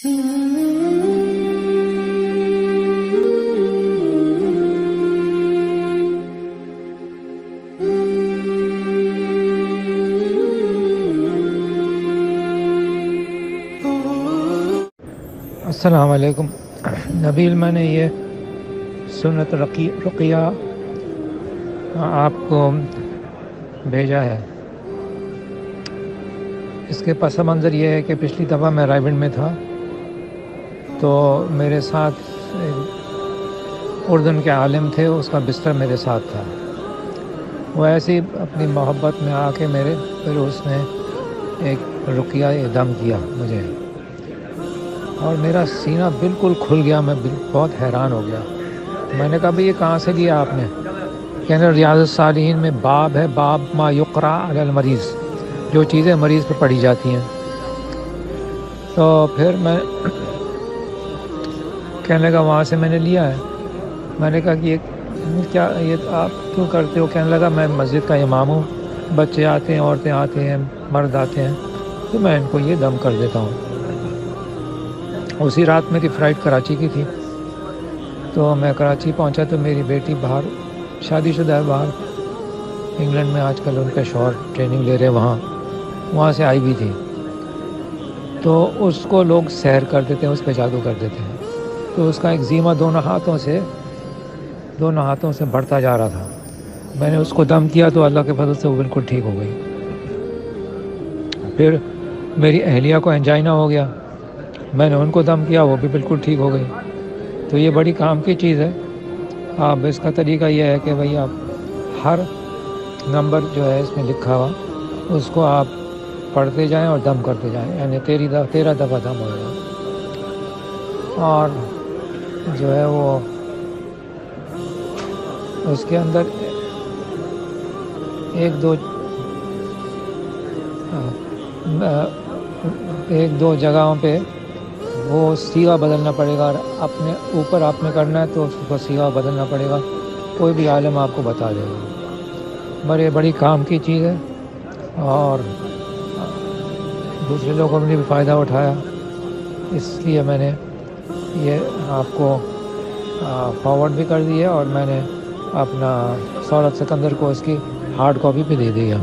السلام علیکم نبیل، میں نے یہ سنت رقیہ آپ کو بھیجا ہے۔ اس کے پس منظر یہ ہے کہ پچھلی دفعہ میں رائیونڈ میں تھا تو میرے ساتھ اردن کے عالم تھے، اس کا بستر میرے ساتھ تھا۔ وہ ایسی اپنی محبت میں آ کے پھر اس نے ایک رقیہ دم کیا مجھے، اور میرا سینہ بالکل کھل گیا۔ میں بہت حیران ہو گیا۔ میں نے کہا بھئی یہ کہاں سے لیا آپ نے؟ کہنے ریاض الصالحین میں باب ہے، باب ما یقرأ علی المریض، جو چیزیں مریض پہ پڑھی جاتی ہیں۔ تو پھر میں کہنے لگا وہاں سے میں نے لیا ہے۔ میں نے کہا کہ یہ آپ کیوں کرتے ہو؟ کہنے لگا میں مسجد کا امام ہوں، بچے آتے ہیں، عورتیں آتے ہیں، مرد آتے ہیں، تو میں ان کو یہ دم کر دیتا ہوں۔ اسی رات میری فلائٹ کراچی کی تھی، تو میں کراچی پہنچا تو میری بیٹی باہر شادی شدہ ہے، باہر انگلینڈ میں آج کل ان کے شوہر ٹریننگ لے رہے وہاں سے آئی بھی تھی۔ تو اس کو لوگ سحر کر دیتے ہیں، اس پہ جادو کر دیتے ہیں۔ تو اس کا ایگزیما دونوں ہاتھوں سے بڑھتا جا رہا تھا۔ میں نے اس کو دم کیا تو اللہ کے فضل سے وہ بالکل ٹھیک ہو گئی۔ پھر میری اہلیہ کو انجائنا ہو گیا، میں نے ان کو دم کیا، وہ بھی بالکل ٹھیک ہو گئی۔ تو یہ بڑی کام کی چیز ہے۔ آپ اس کا طریقہ یہ ہے کہ بھئی آپ ہر نمبر جو ہے اس میں لکھا ہوا اس کو آپ پڑھتے جائیں اور دم کرتے جائیں، یعنی 13 دفعہ دم ہوگا۔ اور جو ہے وہ اس کے اندر ایک دو جگہوں پہ وہ صیغہ بدلنا پڑے گا، اور اپنے اوپر آپ نے کرنا ہے تو اس کو صیغہ بدلنا پڑے گا، کوئی بھی عالم آپ کو بتا دے گا۔ بڑی کام کی چیز ہے، اور دوسرے لوگوں نے بھی فائدہ اٹھایا، اس لیے میں نے یہ آپ کو فارورڈ بھی کر دیا، اور میں نے اپنا سعادت سکندر کو اس کی ہارڈ کاپی بھی دے دیا۔